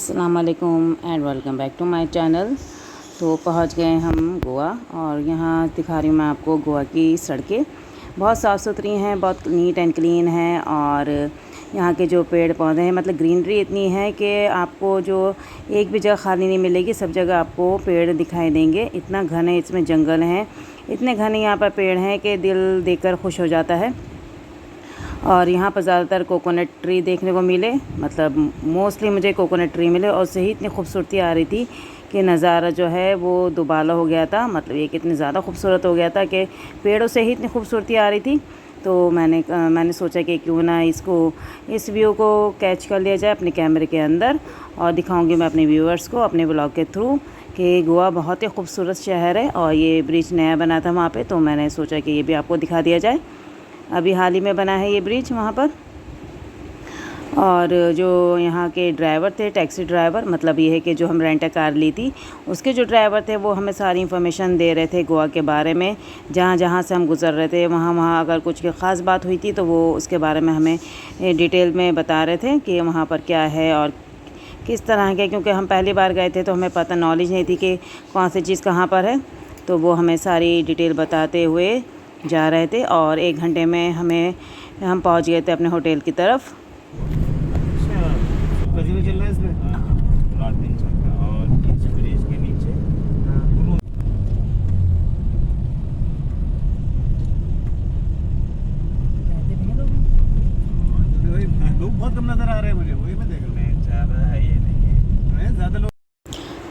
अस्सलाम वालेकुम and welcome back to my channel. तो पहुंच गए हम गोवा और यहाँ दिखा रही हूँ मैं आपको गोवा की सड़कें। बहुत साफ़ सुथरी हैं, बहुत नीट एंड क्लीन हैं और यहाँ के जो पेड़ पौधे हैं मतलब ग्रीनरी इतनी है कि आपको जो एक भी जगह खाली नहीं मिलेगी, सब जगह आपको पेड़ दिखाई देंगे। इतना घने इसमें जंगल हैं, इतने घने यहाँ पर पेड़ हैं कि दिल देखकर खुश हो जाता है। और यहाँ पर ज़्यादातर कोकोनट ट्री देखने को मिले, मतलब मोस्टली मुझे कोकोनट ट्री मिले और उससे ही इतनी खूबसूरती आ रही थी कि नज़ारा जो है वो दुबाला हो गया था। मतलब ये कितनी ज़्यादा खूबसूरत हो गया था कि पेड़ों से ही इतनी खूबसूरती आ रही थी। तो मैंने सोचा कि क्यों ना इस व्यू को कैच कर लिया जाए अपने कैमरे के अंदर और दिखाऊंगी मैं अपने व्यूअर्स को अपने ब्लॉग के थ्रू कि गोवा बहुत ही खूबसूरत शहर है। और ये ब्रिज नया बना था वहाँ पे, तो मैंने सोचा कि ये भी आपको दिखा दिया जाए। अभी हाल ही में बना है ये ब्रिज वहाँ पर। और जो यहाँ के ड्राइवर थे, टैक्सी ड्राइवर, मतलब ये है कि जो हम रेंट कार ली थी उसके जो ड्राइवर थे वो हमें सारी इन्फॉर्मेशन दे रहे थे गोवा के बारे में। जहाँ जहाँ से हम गुज़र रहे थे वहाँ अगर कुछ ख़ास बात हुई थी तो वो उसके बारे में हमें डिटेल में बता रहे थे कि वहाँ पर क्या है और किस तरह के, क्योंकि हम पहली बार गए थे तो हमें पता नॉलेज नहीं थी कि कौन सी चीज़ कहाँ पर है। तो वो हमें सारी डिटेल बताते हुए जा रहे थे और 1 घंटे में हम पहुंच गए थे अपने होटल की तरफ। अच्छा, कज़िनो चल रहा है इसमें? रात दिन चलता है और इस ब्रिज के नीचे लोग बहुत कम नजर आ रहे हैं मुझे, वही मैं देख रहा हूँ। ज़्यादा है ये नहीं है, ज़्यादा लोग।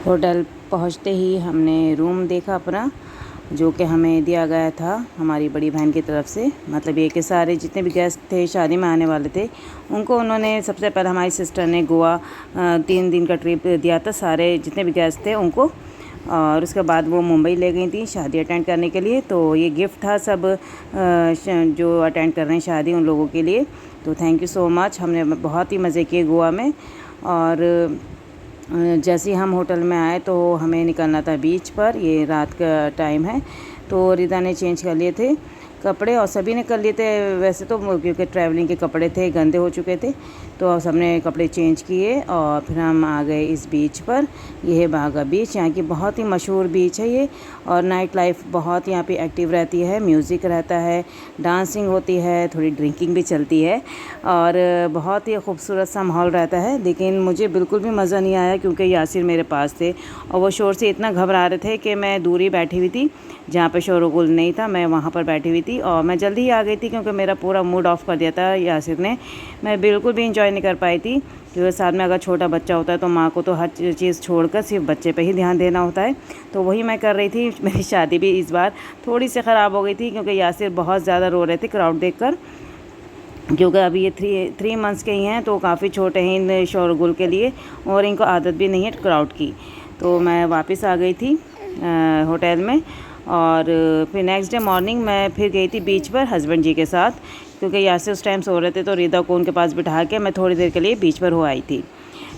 होटल पहुंचते ही हमने रूम देखा अपना, जो कि हमें दिया गया था हमारी बड़ी बहन की तरफ से। मतलब ये कि सारे जितने भी गेस्ट थे शादी में आने वाले थे उनको उन्होंने सबसे पहले, हमारी सिस्टर ने गोवा 3 दिन का ट्रिप दिया था सारे जितने भी गेस्ट थे उनको। और उसके बाद वो मुंबई ले गई थी शादी अटेंड करने के लिए। तो ये गिफ्ट था सब जो अटेंड कर रहे हैं शादी उन लोगों के लिए। तो थैंक यू सो मच, हमने बहुत ही मज़े किए गोवा में। और जैसे ही हम होटल में आए तो हमें निकलना था बीच पर। ये रात का टाइम है तो रिदा ने चेंज कर लिए थे कपड़े और सभी ने कर लिए थे वैसे तो, क्योंकि ट्रैवलिंग के कपड़े थे, गंदे हो चुके थे। तो सबने कपड़े चेंज किए और फिर हम आ गए इस बीच पर। ये है बागा बीच, यहाँ की बहुत ही मशहूर बीच है ये। और नाइट लाइफ बहुत यहाँ पे एक्टिव रहती है, म्यूज़िक रहता है, डांसिंग होती है, थोड़ी ड्रिंकिंग भी चलती है और बहुत ही खूबसूरत सा माहौल रहता है। लेकिन मुझे बिल्कुल भी मज़ा नहीं आया क्योंकि यासिर मेरे पास थे और वो शोर से इतना घबरा रहे थे कि मैं दूर ही बैठी हुई थी, जहाँ पे शोरगुल नहीं था मैं वहाँ पर बैठी हुई थी। और मैं जल्दी ही आ गई थी क्योंकि मेरा पूरा मूड ऑफ कर दिया था यासिर ने। मैं बिल्कुल भी इंजॉय नहीं कर पाई थी, क्योंकि साथ में अगर छोटा बच्चा होता है तो माँ को तो हर चीज़ छोड़कर सिर्फ बच्चे पे ही ध्यान देना होता है। तो वही मैं कर रही थी। मेरी शादी भी इस बार थोड़ी सी ख़राब हो गई थी क्योंकि यासिर बहुत ज़्यादा रो रहे थे क्राउड देखकर, क्योंकि अभी ये 3 मंथ्स के ही हैं तो काफ़ी छोटे हैं इन शोरगुल के लिए और इनको आदत भी नहीं है क्राउड की। तो मैं वापस आ गई थी होटल में और फिर नेक्स्ट डे मॉर्निंग मैं फिर गई थी बीच पर हस्बैंड जी के साथ, क्योंकि यासिर उस टाइम सो रहे थे तो रिदा को उनके पास बिठा के मैं थोड़ी देर के लिए बीच पर हो आई थी।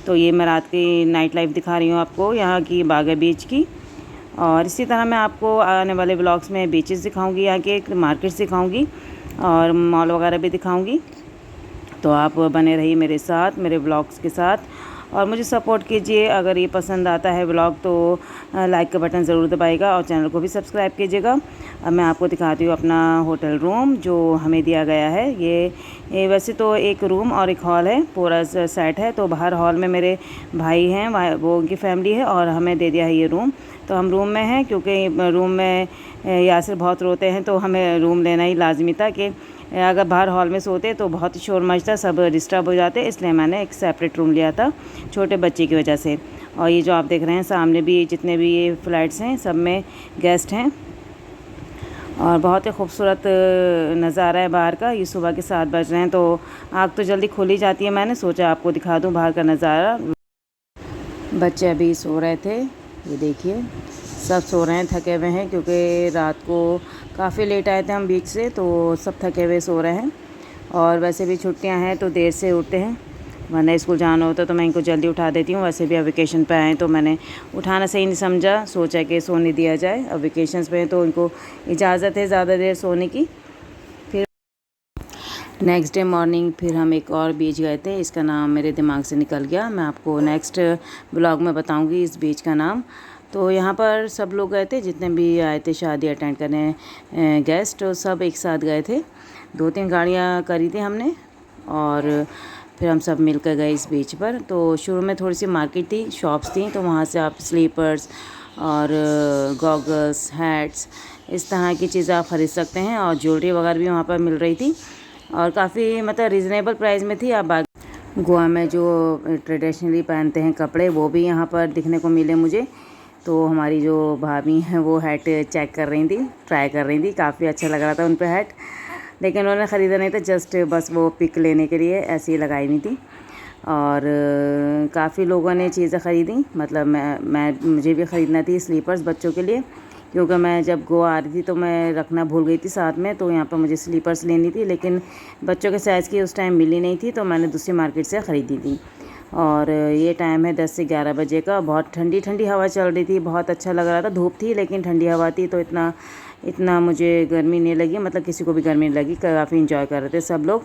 तो ये मैं रात की नाइट लाइफ दिखा रही हूँ आपको यहाँ की बागा बीच की। और इसी तरह मैं आपको आने वाले व्लॉग्स में बीचेस दिखाऊंगी, यहाँ के मार्केट्स दिखाऊंगी और मॉल वगैरह भी दिखाऊंगी। तो आप बने रहिए मेरे साथ, मेरे व्लॉग्स के साथ और मुझे सपोर्ट कीजिए। अगर ये पसंद आता है व्लॉग तो लाइक का बटन ज़रूर दबाइएगा और चैनल को भी सब्सक्राइब कीजिएगा। अब मैं आपको दिखाती हूँ अपना होटल रूम जो हमें दिया गया है। ये वैसे तो एक रूम और एक हॉल है, पूरा सेट है। तो बाहर हॉल में मेरे भाई हैं, वो उनकी फैमिली है और हमें दे दिया है ये रूम। तो हम रूम में हैं क्योंकि रूम में यासिर बहुत रोते हैं तो हमें रूम लेना ही लाजमी था कि अगर बाहर हॉल में सोते तो बहुत ही शोर मचता, सब डिस्टर्ब हो जाते, इसलिए मैंने एक सेपरेट रूम लिया था छोटे बच्चे की वजह से। और ये जो आप देख रहे हैं सामने भी जितने भी ये फ्लैट्स हैं सब में गेस्ट हैं और बहुत ही खूबसूरत नज़ारा है बाहर का। ये सुबह के 7 बज रहे हैं तो आग तो जल्दी खुल ही जाती है। मैंने सोचा आपको दिखा दूँ बाहर का नज़ारा। बच्चे अभी सो रहे थे, ये देखिए सब सो रहे हैं, थके हुए हैं क्योंकि रात को काफ़ी लेट आए थे हम बीच से, तो सब थके हुए सो रहे हैं। और वैसे भी छुट्टियां हैं तो देर से उठते हैं, वरना स्कूल जाना होता तो मैं इनको जल्दी उठा देती हूँ। वैसे भी अब वेकेशन पे आए तो मैंने उठाना सही नहीं समझा, सोचा कि सोने दिया जाए। अब वेकेशंस पे तो इनको इजाज़त है ज़्यादा देर सोने की। फिर नेक्स्ट डे मॉर्निंग फिर हम एक और बीच गए थे, इसका नाम मेरे दिमाग से निकल गया, मैं आपको नेक्स्ट ब्लॉग में बताऊंगी इस बीच का नाम। तो यहाँ पर सब लोग गए थे, जितने भी आए थे शादी अटेंड करने गेस्ट, तो सब एक साथ गए थे। 2-3 गाड़ियाँ करी थी हमने और फिर हम सब मिलकर गए इस बीच पर। तो शुरू में थोड़ी सी मार्केट थी, शॉप्स थी, तो वहाँ से आप स्लीपर्स और गॉगल्स, हैट्स, इस तरह की चीज़ें आप ख़रीद सकते हैं। और ज्वेलरी वगैरह भी वहाँ पर मिल रही थी और काफ़ी मतलब रीज़नेबल प्राइस में थी। आप गोवा में जो ट्रेडिशनली पहनते हैं कपड़े, वो भी यहाँ पर दिखने को मिले मुझे। तो हमारी जो भाभी हैं वो हैट चेक कर रही थी, ट्राई कर रही थी, काफ़ी अच्छा लग रहा था उन पर हैट, लेकिन उन्होंने ख़रीदा नहीं था, जस्ट बस वो पिक लेने के लिए ऐसे ही लगाई हुई थी। और काफ़ी लोगों ने चीज़ें ख़रीदी, मतलब मुझे भी ख़रीदना थी स्लीपर्स बच्चों के लिए, क्योंकि मैं जब गोवा आ रही थी तो मैं रखना भूल गई थी साथ में। तो यहाँ पर मुझे स्लीपर्स लेनी थी, लेकिन बच्चों के साइज़ की उस टाइम मिली नहीं थी, तो मैंने दूसरी मार्केट से ख़रीदी थी। और ये टाइम है 10 से 11 बजे का, बहुत ठंडी ठंडी हवा चल रही थी, बहुत अच्छा लग रहा था। धूप थी लेकिन ठंडी हवा थी, तो इतना मुझे गर्मी नहीं लगी, मतलब किसी को भी गर्मी नहीं लगी, काफ़ी इंजॉय कर रहे थे सब लोग।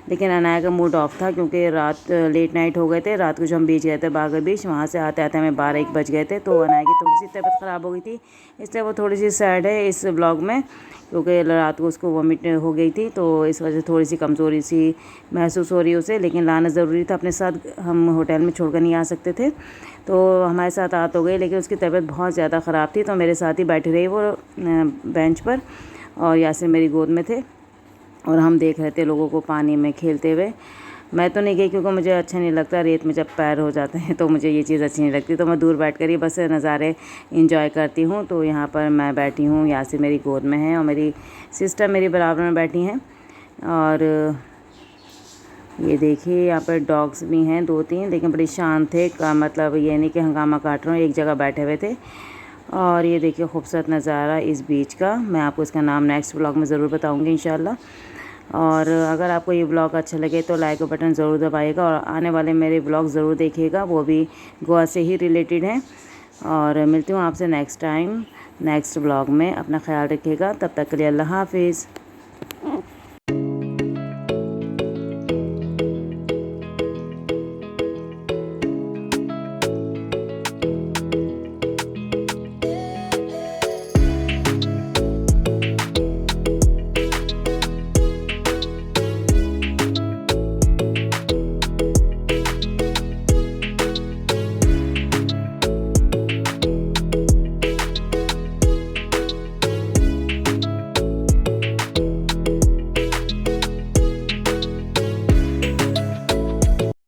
लेकिन अनाया का मूड ऑफ था क्योंकि रात लेट नाइट हो गए थे। रात को जो हम बीच गए थे बागर बीच, वहाँ से आते आते हमें 12-1 बज गए थे। तो अनाया की थोड़ी सी तबीयत ख़राब हो गई थी, इसलिए वो थोड़ी सी सैड है इस ब्लॉग में, क्योंकि रात को उसको वॉमिट हो गई थी, तो इस वजह से थोड़ी सी कमज़ोरी सी महसूस हो रही है उसे। लेकिन लाना ज़रूरी था अपने साथ, हम होटल में छोड़कर नहीं आ सकते थे, तो हमारे साथ आ तो गई, लेकिन उसकी तबीयत बहुत ज़्यादा ख़राब थी। तो मेरे साथ ही बैठी रही वो बेंच पर, और यासिर मेरी गोद में थे और हम देख रहे थे लोगों को पानी में खेलते हुए। मैं तो नहीं गई क्योंकि मुझे अच्छा नहीं लगता, रेत में जब पैर हो जाते हैं तो मुझे ये चीज़ अच्छी नहीं लगती, तो मैं दूर बैठ कर ही बस नज़ारे इंजॉय करती हूँ। तो यहाँ पर मैं बैठी हूँ, यासिर मेरी गोद में है और मेरी सिस्टर मेरी बराबर में बैठी हैं। और ये देखिए यहाँ पर डॉग्स भी हैं 2-3, लेकिन बड़ी शांत थे, का मतलब ये नहीं कि हंगामा काट रहे हो, एक जगह बैठे हुए थे। और ये देखिए खूबसूरत नज़ारा इस बीच का, मैं आपको इसका नाम नेक्स्ट ब्लॉग में ज़रूर बताऊंगी इंशाल्लाह। और अगर आपको ये ब्लॉग अच्छा लगे तो लाइक का बटन ज़रूर दबाइएगा और आने वाले मेरे ब्लॉग ज़रूर देखिएगा, वो भी गोवा से ही रिलेटेड हैं। और मिलती हूँ आपसे नेक्स्ट टाइम नेक्स्ट ब्लॉग में। अपना ख्याल रखिएगा, तब तक के लिए अल्लाह हाफिज़।